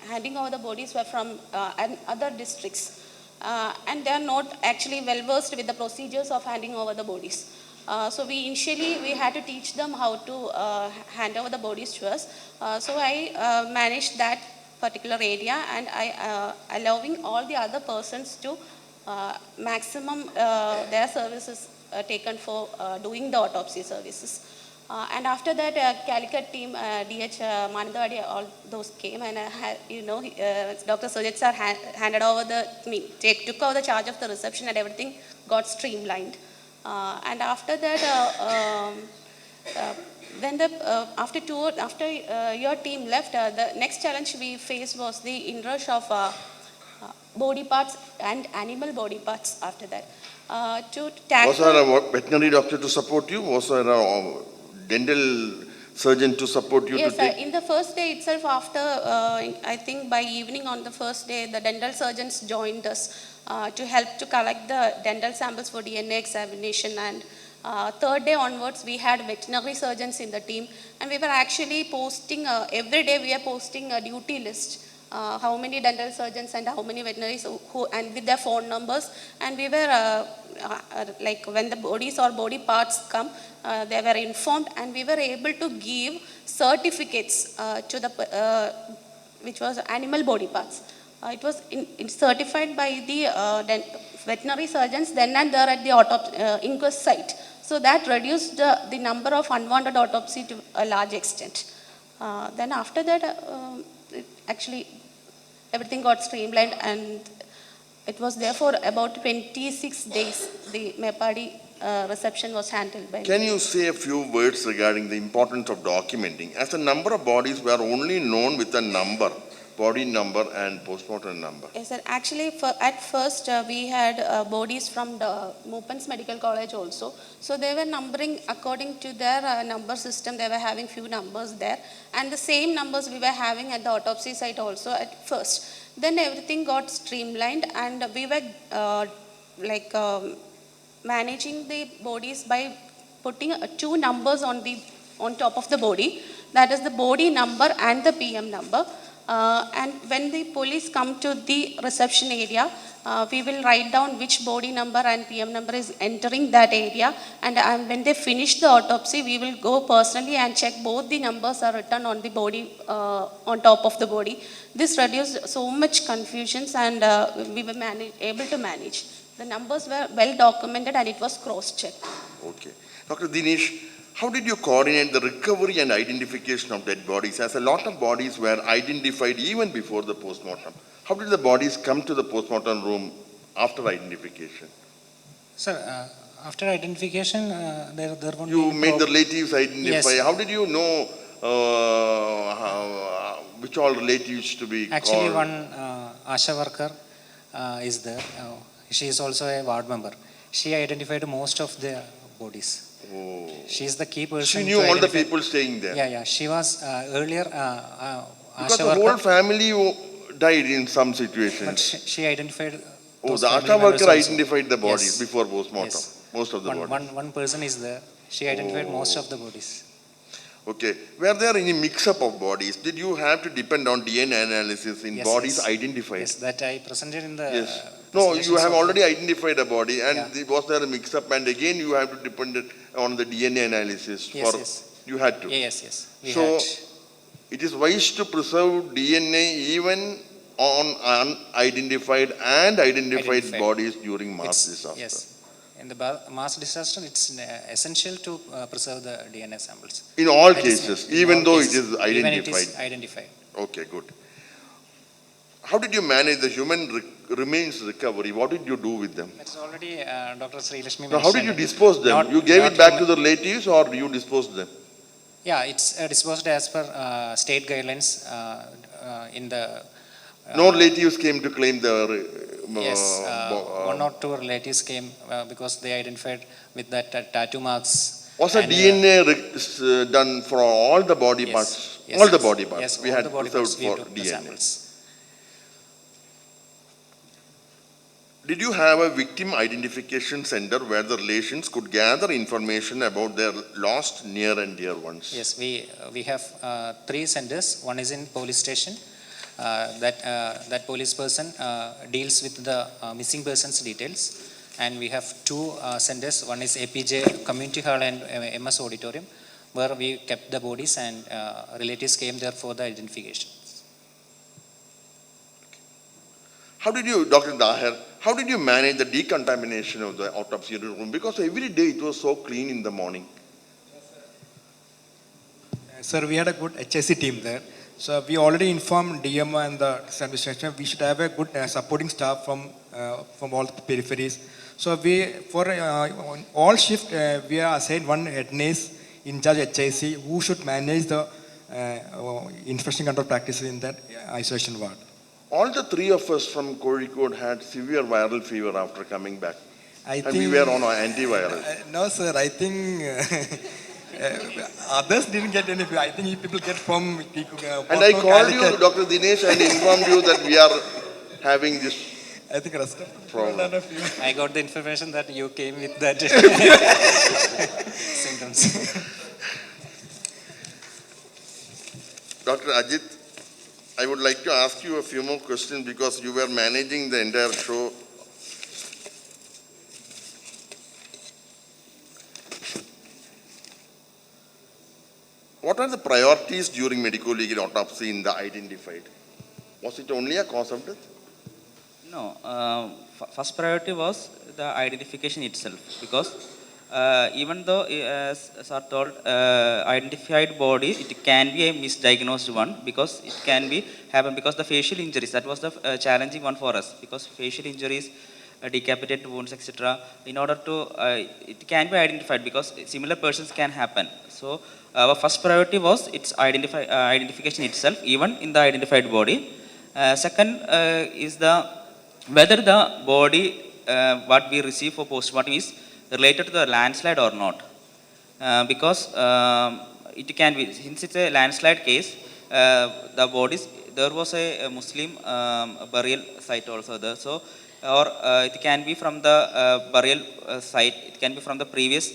handing over the bodies were from other districts. And they are not actually well versed with the procedures of handing over the bodies. So initially we had to teach them how to hand over the bodies to us. So I managed that particular area, and I allowing all the other persons to maximum their services taken for doing the autopsy services. And after that, Calicut team, DH Manandawadi, all those came, and Dr. Sujit sir handed over took over the charge of the reception, and everything got streamlined. And after that, after your team left, the next challenge we faced was the inrush of body parts and animal body parts after that. To tackle, Was there a veterinary doctor to support you? Was there a dental surgeon to support you? Yes, in the first day itself, after I think by evening on the first day, the dental surgeons joined us to help to collect the dental samples for DNA examination. And third day onwards, we had veterinary surgeons in the team, and we were actually posting every day. We are posting a duty list. How many dental surgeons and how many veterinaries who and with their phone numbers, and we were like when the bodies or body parts come, they were informed, and we were able to give certificates to the which was animal body parts. It was certified by the veterinary surgeons then and there at the inquest site. So that reduced the number of unwanted autopsy to a large extent. Then after that, actually everything got streamlined, and it was there for about 26 days. The Mepadi reception was handled by Can you say a few words regarding the importance of documenting, as the number of bodies were only known with a number, body number and postmortem number? Yes, sir. Actually, at first we had bodies from the Moopens Medical College also. So they were numbering according to their number system. They were having few numbers there, and the same numbers we were having at the autopsy site also at first. Then everything got streamlined, and we were managing the bodies by putting two numbers on top of the body. That is the body number and the PM number. And when the police come to the reception area, we will write down which body number and PM number is entering that area. And when they finish the autopsy, we will go personally and check both the numbers are written on the body, on top of the body. This reduced so much confusions, and we were able to manage. The numbers were well documented, and it was cross-checked. Okay. Dr. Dinesh, how did you coordinate the recovery and identification of dead bodies? As a lot of bodies were identified even before the postmortem. How did the bodies come to the postmortem room after identification? Sir, after identification, there won't You be made the relatives identify. Yes. How did you know which all relatives to be Actually, called? one Asha worker is there. She is also a ward member. She identified most of the bodies. Oh. She is the key person. She to knew all the identify- people staying there. Yeah. She was earlier Because Asha the worker, whole family died in some but situations. she identified. Oh, those the family Asha members worker also. identified the bodies Yes. before postmortem. Yes. Most of the bodies. One person is there. She identified Oh. most of the bodies. Okay. Were there any mix-up of bodies? Did you have to depend on DNA analysis in Yes, bodies yes. identified? Yes, that I presented in the. Yes. No, you presentations have of- already identified a body, and Yeah. was there a mix-up? And again, you have to depend on the DNA analysis. Yes, yes. You had to. Yes. We So, had. it is wise to preserve DNA even on unidentified and identified Identified. bodies during mass It's- disaster. Yes. In the mass disaster, it's essential to preserve the DNA samples. In all That is- cases, in even all though cases, it is Even it identified. is identified. Okay, good. How did you manage the human remains recovery? What did you do with them? That's already Dr. Sri Lakshmi Now, how did you mentioned. dispose them? Not- You gave not it back to human- the relatives or you disposed them? Yeah, it's disposed as per state guidelines in the. No relatives came to claim the. Yes, one or two relatives came because they identified with that tattoo marks. Was a and, DNA done for all the body yes, parts? yes, All the yes, body parts? Yes, We all had the body preserved parts we for took the DNA. samples. Did you have a victim identification center where the relations could gather information about their lost near and dear ones? Yes, we have three centers. One is in police station. That police person deals with the missing persons details, and we have two centers. One is APJ Community Hall and MS Auditorium, where we kept the bodies and relatives came there for the identification. How did you, Dr. Daher, how did you manage the decontamination of the autopsy room? Because every day it was so clean in the morning. Sir, we had a good HSC team there. So we already informed DMO and the administration we should have a good supporting staff from all the peripheries. So we, for on all shift, we are assigned one head nurse in charge HIC who should manage the infection control practices in that isolation ward. All the three of us from Kozhikode had severe viral fever after coming back. I And we were on antiviral. No, sir, I think others didn't get any. I think people get from. And I called you, Dr. Dinesh, and informed you that we are having this I think rest of the problem. I got the information that you came with that symptoms. Dr. Ajit, I would like to ask you a few more questions because you were managing the entire show. What are the priorities during medical legal autopsy in the identified? Was it only a cause of death? No, first priority was the identification itself, because even though, as sir told, identified body, it can be a misdiagnosed one, because it can be happen because the facial injuries, that was the challenging one for us, because facial injuries, decapitated wounds, etc. In order to, it can be identified because similar persons can happen. So our first priority was its identification itself, even in the identified body. Second is whether the body what we receive for postmortem is related to the landslide or not. Because it can be, since it's a landslide case, the bodies, there was a Muslim burial site also there. So, or it can be from the burial site, it can be from the previous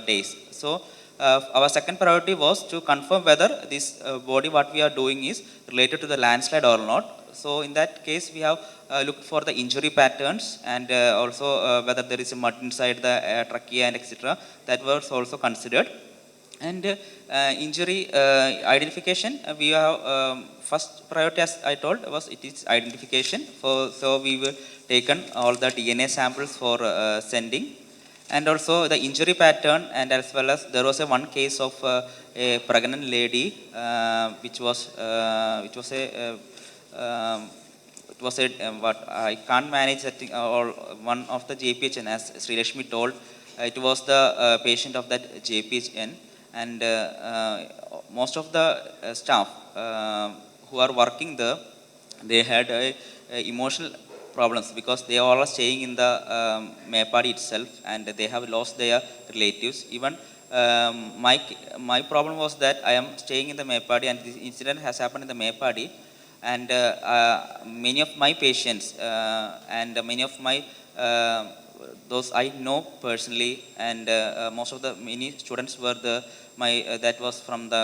days. So, our second priority was to confirm whether this body what we are doing is related to the landslide or not. So in that case, we have looked for the injury patterns and also whether there is a mud inside the trachea and etc. That was also considered. And injury identification, we have first priority, as I told, was it is identification. So we were taken all the DNA samples for sending. And also the injury pattern, and as well as there was a one case of a pregnant lady, which was it was a what I can't manage that thing, or one of the JPHN, as Sri Lakshmi told, it was the patient of that JPHN, and most of the staff who are working there, they had a emotional problems because they all are staying in the Maypadi itself, and they have lost their relatives. Even my problem was that I am staying in the Maypadi, and this incident has happened in the Maypadi, and many of my patients and many of my those I know personally, and most of the many students were the my that was from the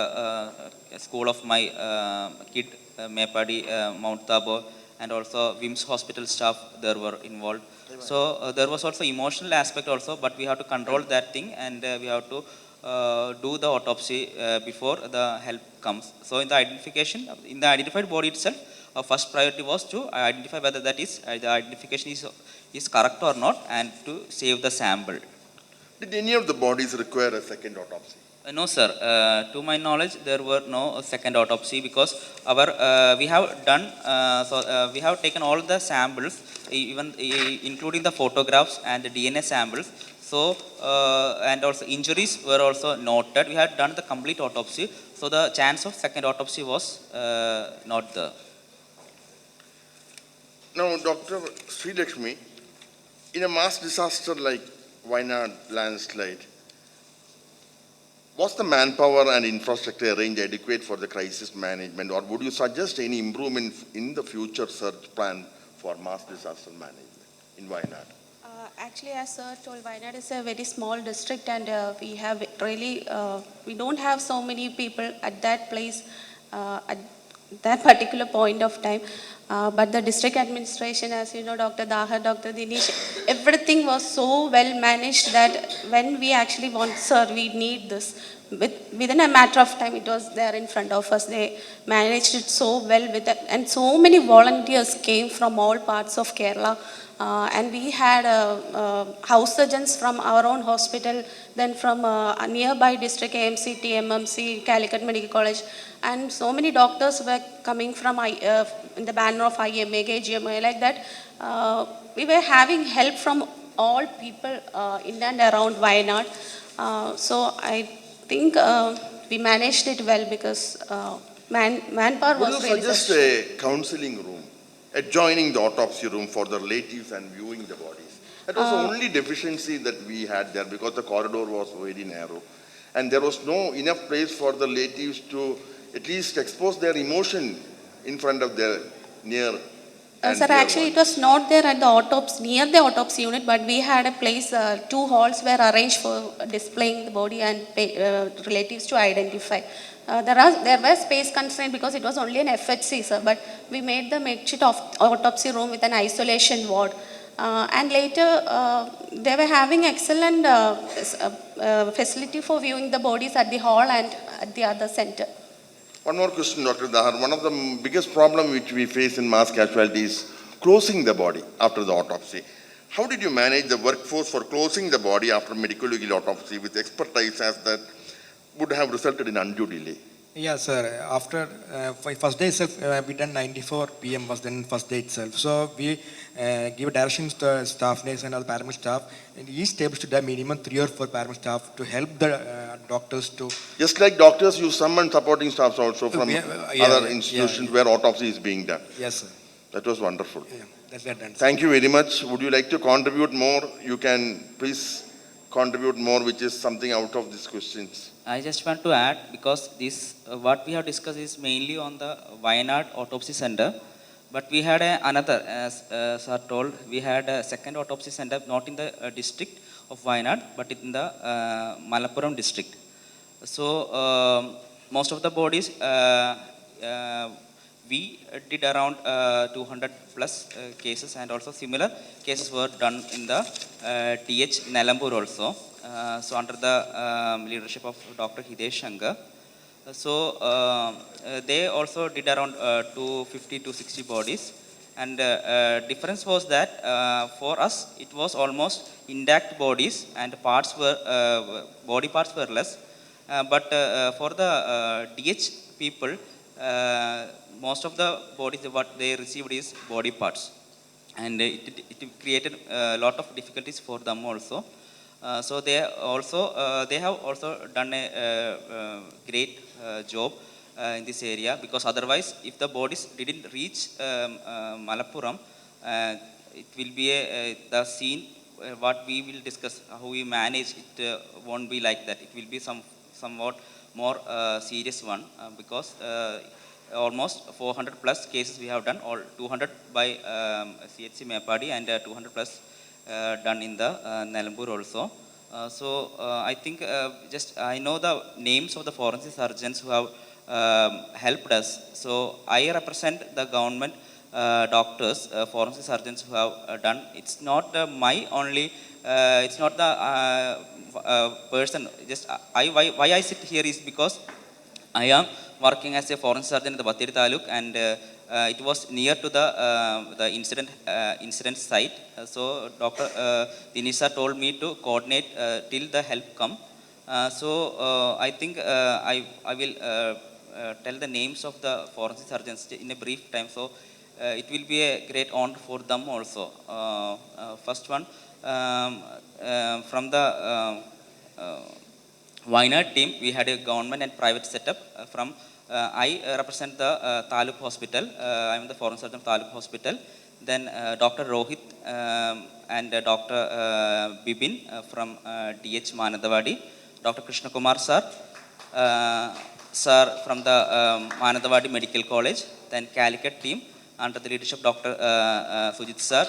school of my kid, Maypadi, Mount Tabor, and also Vim's hospital staff there were involved. So there was also emotional aspect also, but we have to control that thing, and we have to do the autopsy before the help comes. So in the identification, in the identified body itself, our first priority was to identify whether that is the identification is correct or not, and to save the sample. Did any of the bodies require a second autopsy? No, sir. To my knowledge, there were no second autopsy because our we have done we have taken all the samples, even including the photographs and the DNA samples. So and also injuries were also noted. We had done the complete autopsy, so the chance of second autopsy was not there. Now, Dr. Sri Lakshmi, in a mass disaster like Wayanad landslide, was the manpower and infrastructure arranged adequate for the crisis management, or would you suggest any improvement in the future search plan for mass disaster management in Wayanad? Actually, as Sir told, Wayanad is a very small district, and we have really, we don't have so many people at that place at that particular point of time. But the district administration, as you know, Dr. Dahar, Dr. Dinesh, everything was so well managed that when we actually want, sir, we need this, within a matter of time, it was there in front of us. They managed it so well with it, and so many volunteers came from all parts of Kerala. And we had house surgeons from our own hospital, then from a nearby district, AMC, TMMC, Calicut Medical College, and so many doctors were coming from in the banner of IMA, KGMA, like that. We were having help from all people in and around Wayanad. So I think we managed it well because manpower Would was you really suggest sufficient. a counseling room adjoining the autopsy room for the relatives and viewing the bodies? That was the only deficiency that we had there, because the corridor was very narrow, and there was no enough place for the relatives to at least expose their emotion in front of their near and Sir, dear actually, ones. it was not there at the autopsy, near the autopsy unit, but we had a place, two halls were arranged for displaying the body and relatives to identify. There was space constraint because it was only an FHC, sir, but we made the makeshift of autopsy room with an isolation ward. And later, they were having excellent facility for viewing the bodies at the hall and at the other center. One more question, Dr. Dahar. One of the biggest problems which we face in mass casualty is closing the body after the autopsy. How did you manage the workforce for closing the body after medical legal autopsy with expertise as that would have resulted in undue delay? Yeah, sir. After first day itself, we done 94 PM was then first day itself. So we give directions to staff nurse and other paramedic staff, and each table should have minimum 3 or 4 paramedic staff to help the doctors to. Just like doctors, you summon supporting staffs also from other yeah, institutions where autopsy is being done. Yes, sir. That was wonderful. Yeah, that's that done. Thank you very much. Would you like to contribute more? You can please contribute more, which is something out of these questions. I just want to add, because this what we have discussed is mainly on the Wayanad Autopsy Center, but we had another, as sir told, we had a second autopsy center not in the district of Wayanad, but in the Malappuram district. So most of the bodies we did around 200 plus cases, and also similar cases were done in the TH Nalambur also. So under the leadership of Dr. Hidesh Shankar. So they also did around 250 to 60 bodies, And difference was that for us it was almost intact bodies and parts were body parts were less. But for the DH people, most of the bodies what they received is body parts, and it created a lot of difficulties for them also. So they have also done a great job in this area, because otherwise if the bodies didn't reach Malappuram, it will be the scene what we will discuss how we manage it won't be like that. It will be somewhat more serious one, because almost 400 plus cases we have done, all 200 by CHC Mepadi and 200 plus done in the Nalambur also. I think just I know the names of the forensic surgeons who have helped us. So I represent the government doctors, forensic surgeons who have done. It's not my only, it's not the person. Just why I sit here is because I am working as a forensic surgeon in the Batheri Taluk, and it was near to the incident site. So Dr. Dinisha told me to coordinate till the help come. I think I will tell the names of the forensic surgeons in a brief time. So it will be a great honor for them also. First one, from the Wayanad team, we had a government and private setup. I represent the Taluk Hospital. I am the foreign surgeon of Taluk Hospital. Then Dr. Rohit and Dr. Bibin from DH Manadavadi. Dr. Krishna Kumar sir, sir from the Manadavadi Medical College. Then Calicut team under the leadership of Dr. Sujit sir.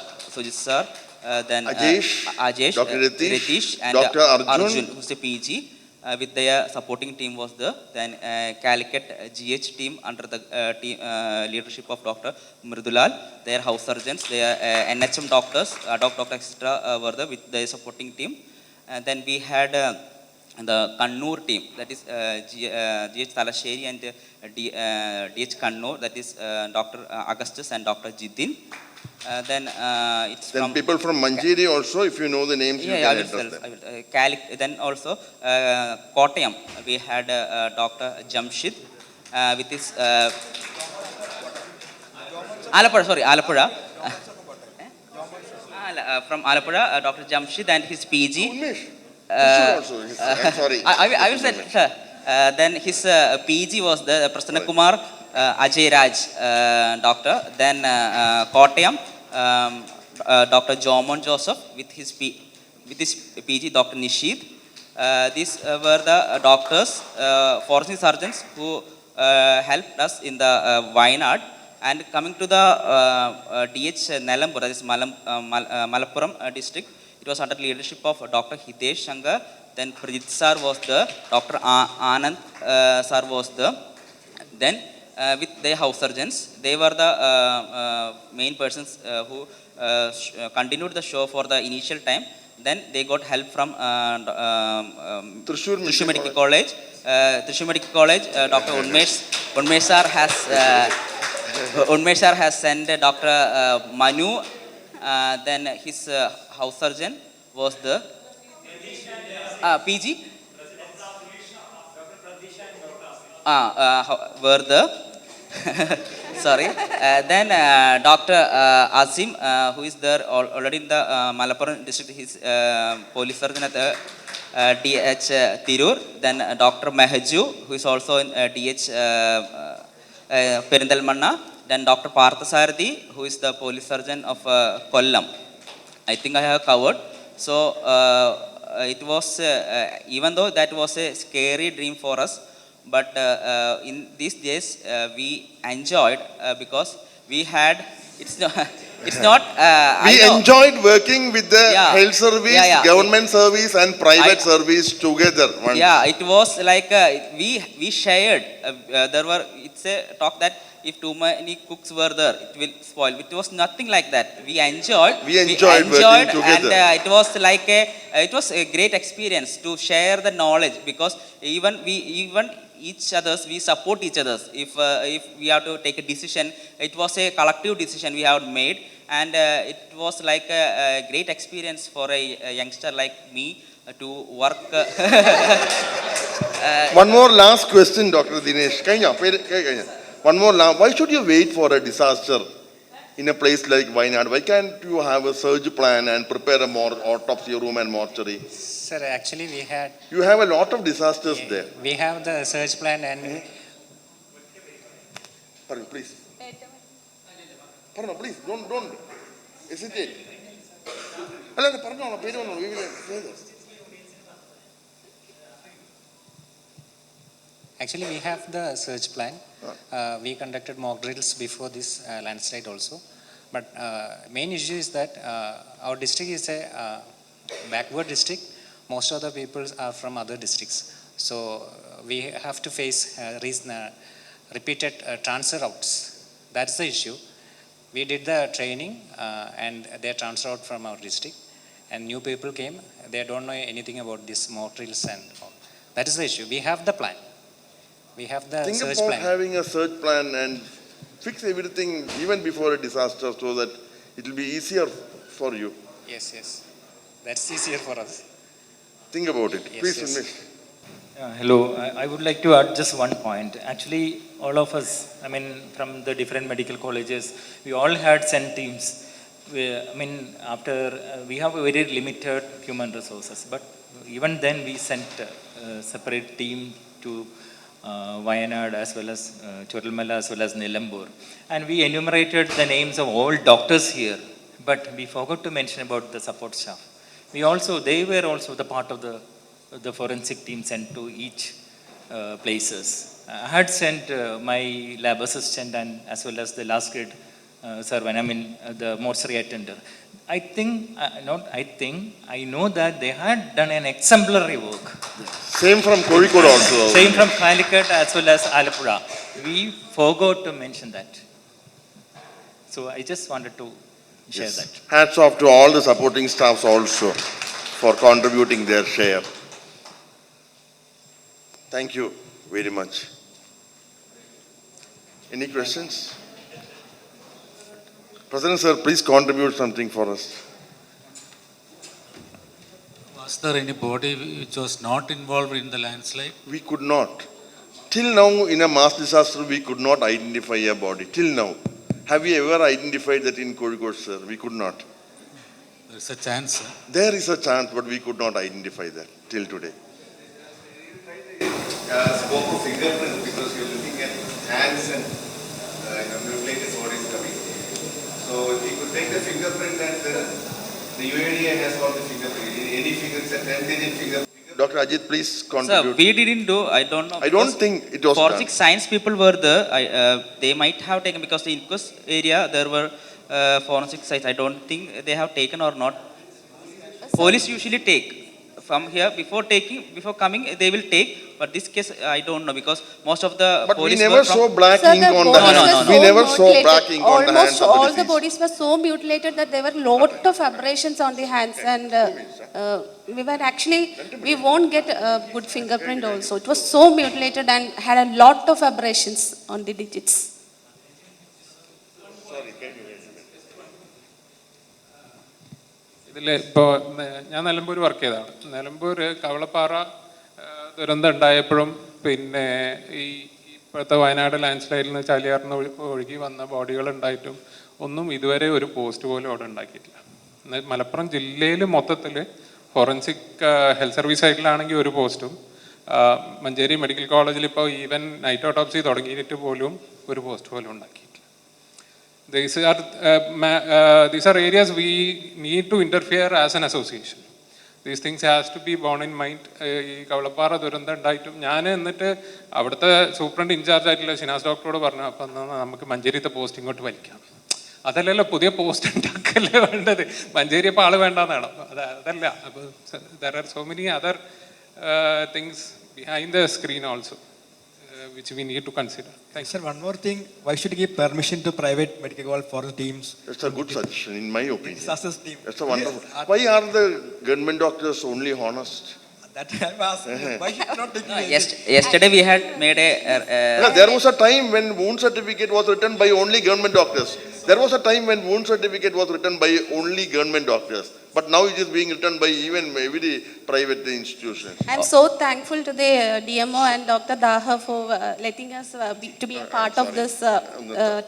Then Ajesh, Dr. Ritish, and Dr. Arjun, who is a PG. With their supporting team was there. Then Calicut GH team under the leadership of Dr. Mridulal. Their house surgeons, their NHM doctors, doctor etc. Were there with their supporting team. And then we had the Kannur team, that is GH Talasheri and DH Kannur, that is Dr. Augustus and Dr. Jidin. Then it's then from people from Manjeri also, if you know the names, you can address them. Then also Kottayam, we had Dr. Jamshid with his Alappuzha. From Alappuzha, Dr. Jamshid and his PG. Umesh, also, I'm sorry. I will say, sir. Then his PG was the Prasanna Kumar Ajay Raj doctor. Then Kottayam, Dr. Jomon Joseph with his PG, Dr. Nishid. These were the doctors, forensic surgeons who helped us in the Wayanad. And coming to the DH Nalambur, that is Malappuram district, it was under leadership of Dr. Hitesh Shankar. Then Pradit sir was there, Dr. Anand sir was there. Then with their house surgeons, they were the main persons who continued the show for the initial time. Then they got help from Thrissur Medical College. Thrissur Medical College, Dr. Unmesh sir has sent Dr. Manu. Then his house surgeon was the PG. Were the sorry. Then Dr. Asim, who is there already in the Malappuram district, his police surgeon at DH Tirur. Then Dr. Mehaju, who is also in DH Perindalmanna. Then Dr. Parthasarathi, who is the police surgeon of Kollam. I think I have covered. So it was, even though that was a scary dream for us, but in these days we enjoyed because we had, it's not we enjoyed working with the health service, government service and private service together. Yeah, it was like we shared. There were, it's a talk that if too many cooks were there, it will spoil. It was nothing like that. We enjoyed working together. and it was like it was a great experience to share the knowledge, because even each others, we support each others. If we have to take a decision, it was a collective decision we have made, and it was like a great experience for a youngster like me to work. One more last question, Dr. Dinesh. One more last. Why should you wait for a disaster in a place like Wayanad? Why can't you have a surge plan and prepare a more autopsy room and mortuary? Sir, actually You have a lot of disasters there. we have the search plan and Pardon, please. Pardon, please. Don't hesitate. We will say this. actually we have the search plan. We conducted mock drills before this landslide also. But main issue is that our district is a backward district. Most of the people are from other districts. So we have to face repeated transfer routes. That's the issue. We did the training and they transferred out from our district. And new people came. They don't know anything about this mock drills and all. That is the issue. We have the plan. We have the Think search about plan. having a search plan and fix everything even before a disaster so that it will be easier for you. Yes. That's easier for us. Think about it. Yes, Please, yes. Umesh. Hello, I would like to add just one point. Actually, all of us, I mean, from the different medical colleges, we all had sent teams. After we have a very limited human resources, but even then we sent a separate team to Wayanad as well as Choralmala as well as Nilambur. And we enumerated the names of all doctors here, but we forgot to mention about the support staff. They were also the part of the forensic team sent to each places. I had sent my lab assistant and as well as the last grade servant, the mortuary attender. I know that they had done an exemplary work. Same from Kozhikode also. Same from Calicut as well as Alappuzha. We forgot to mention that. So I just wanted to share that. Hats off to all the supporting staffs also for contributing their share. Thank you very much. Any questions? President sir, please contribute something for us. Was there any body which was not involved in the landslide? We could not. Till now, in a mass disaster, we could not identify a body. Till now. Have we ever identified that in Kozhikode, sir? We could not. There's a chance. There is a chance, but we could not identify that till today. Scope of fingerprints, because you're looking at hands and mutilated bodies coming. So if you could take the fingerprint and the UADA has got the fingerprint. Any finger, it's a 10-digit fingerprint. Dr. Ajit, please Sir, contribute. we didn't do, I don't know. I don't think it was Forensic done. science people were there. They might have taken, because the inquest area, there were forensic science. I don't think they have taken or not. Police usually take. From here, before coming, they will take. But this case, I don't know, because most of the But we police never were from... saw black Sir, ink the on the bodies hands. were so We never saw mutilated. black ink on the hands Almost of the all the deceased. bodies were so mutilated that there were lot of abrasions on the hands, and we won't get a good fingerprint also. It was so mutilated and had a lot of abrasions on the digits. ഇതിൽ ഇപ്പോൾ ഞാൻ Nilambur work ചെയ്തതാണ്. നിലമ്പൂർ കവളപ്പാറ ദുരന്തം ഉണ്ടായപ്പോഴും പിന്നെ ഇപ്പോഴത്തെ Wayanad land സ്ലൈഡിൽ നിന്ന് ചാലിയാറിന് ഒഴുകി വന്ന ബോഡികൾ ഉണ്ടായിട്ടും ഒന്നും ഇതുവരെ ഒരു പോസ്റ്റ് പോലും അവിടെ ഉണ്ടാക്കിയിട്ടില്ല. മലപ്പുറം ജില്ലയിൽ മൊത്തത്തിൽ ഫോറൻസിക് ഹെൽത്ത് സർവീസ് സൈഡിലാണെങ്കിൽ ഒരു പോസ്റ്റും, മഞ്ചേരി മെഡിക്കൽ കോളേജിൽ ഇപ്പോൾ ഈവൻ നൈറ്റ് ഓട്ടോപ്സി തുടങ്ങിയിട്ട് പോലും ഒരു പോസ്റ്റ് പോലും ഉണ്ടാക്കിയിട്ടില്ല. These are areas we need to interfere as an association. These things has to be borne in mind. ഈ കവളപ്പാറ ദുരന്തം ഉണ്ടായിട്ടും ഞാൻ എന്നിട്ട് അവിടുത്തെ സൂപ്രണ്ട് ഇൻചാർജ് ആയിട്ടുള്ള ഷിനാസ് ഡോക്ടറോട് പറഞ്ഞു, അപ്പം നമുക്ക് മഞ്ചേരിത്തെ പോസ്റ്റ് ഇങ്ങോട്ട് വലിക്കാം. അതല്ലല്ലോ, പുതിയ പോസ്റ്റ് ഉണ്ടാക്കല്ലേ വേണ്ടത്, മഞ്ചേരി അപ്പോൾ ആള് വേണ്ടെന്നാണ്. അതല്ല, അപ്പോൾ there are so many other things behind the screen also which we need to consider. Thank you. Sir, one more thing. Why should you give permission to private medical college for the teams? That's a good suggestion, in my opinion. Disaster team. That's a wonderful. Why are the government doctors only honest? That I'm asking. Why should not take Yesterday we had made a. Because there was a time when wound certificate was written by only government doctors. There was a time when wound certificate was written by only government doctors. But now it is being written by even every private institution. I'm so thankful to the DMO and Dr. Daha for letting us to be a part of this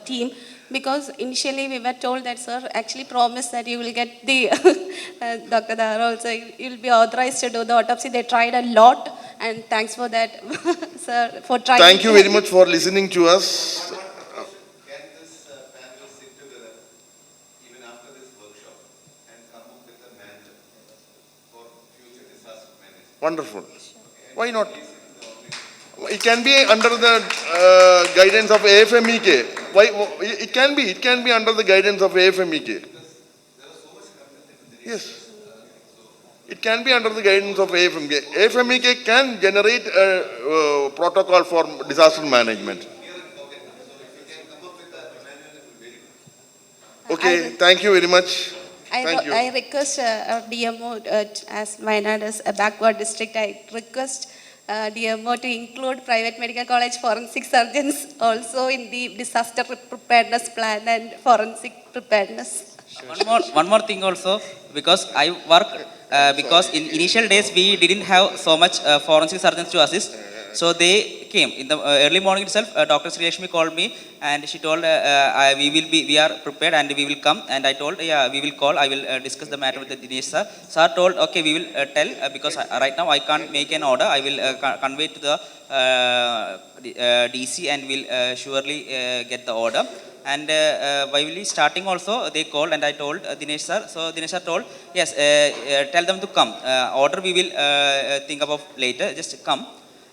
team. Because initially we were told that sir actually promised that you will get the, Dr. Daha also, you will be authorized to do the autopsy. They tried a lot and thanks for that, sir, for trying. Thank you very much for listening to us. Can this panel sit together even after this workshop and come up with a manual for future disaster management? Wonderful. Why not? It can be under the guidance of AFMEK. Why? It can be under the guidance of AFMEK. Yes. It can be under the guidance of AFMEK. AFMEK can generate a protocol for disaster management. Okay, thank you very much. Thank you. I request our DMO, as Wayanad is a backward district, I request DMO to include private medical college forensic surgeons also in the disaster preparedness plan and forensic preparedness. One more thing also, because I work, because in initial days we didn't have so much forensic surgeons to assist. So they came in the early morning itself. Dr. Sri called me and she told we are prepared and we will come. And I told, yeah, we will call. I will discuss the matter with the Dinesh sir. Sir told, okay, we will tell because right now I can't make an order. I will convey to the DC and will surely get the order. And while starting also, they called and I told Dinesh sir. So Dinesh sir told, yes, tell them to come. Order we will think about later. Just come.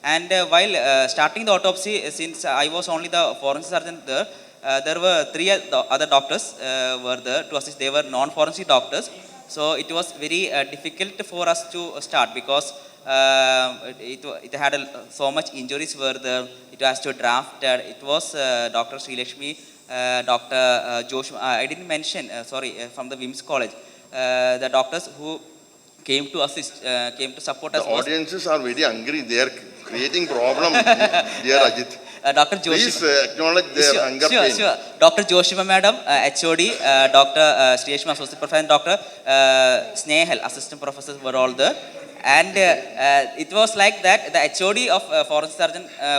And while starting the autopsy, since I was only the forensic surgeon there, there were three other doctors were there to assist. They were non-forensic doctors. So it was very difficult for us to start because it had so much injuries were there. It was to draft. It was Dr. Sri Lakshmi, Dr. Joshua. I didn't mention, from the Women's College. The doctors who came to assist, came to support us. The audiences are very angry. They are creating problem, dear Ajit. Dr. Joshua. Please acknowledge their anger pain. Sure. Dr. Joshua Madam, HOD, Dr. Sri Lakshmi, Associate Professor, and Dr. Snehal, Assistant Professors were all there. And it was like that, the HOD of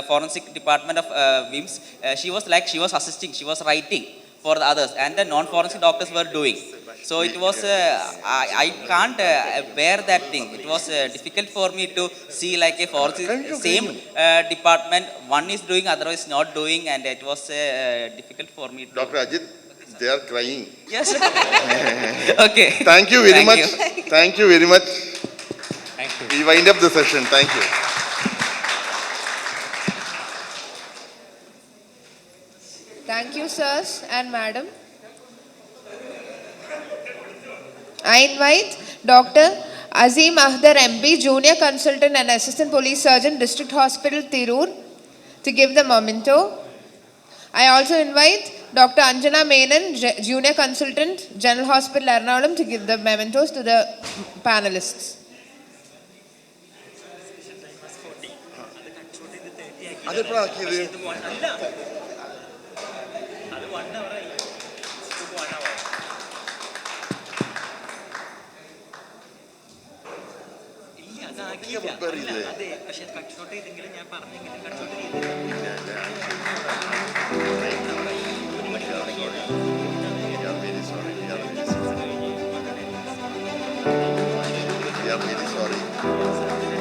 Forensic Department of WIMS, she was assisting, she was writing for the others, and the non-forensic doctors were doing. So it was, I can't bear that thing. It was difficult for me to see like a forensic, same department, one is doing, other is not doing, and it was difficult for me to. Dr. Ajit, they are crying. Yes. Okay. Thank you very much. You. Thank you very much. Thank you. We wind up the session. Thank you. Thank you, sirs and madam. I invite Dr. Azim Ahdar MP, Junior Consultant and Assistant Police Surgeon, District Hospital, Tirur, to give the memento. I also invite Dr. Anjana Menon, Junior Consultant, General Hospital, Ernakulam, to give the mementos to the panelists.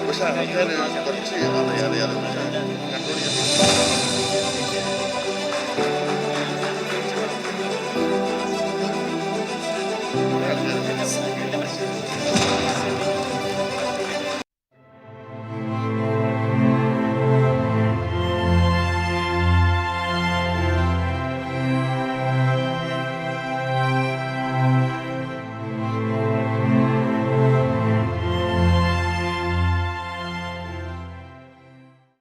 പക്ഷെ ആൾക്കാർ കുറച്ച് അറിയാതെ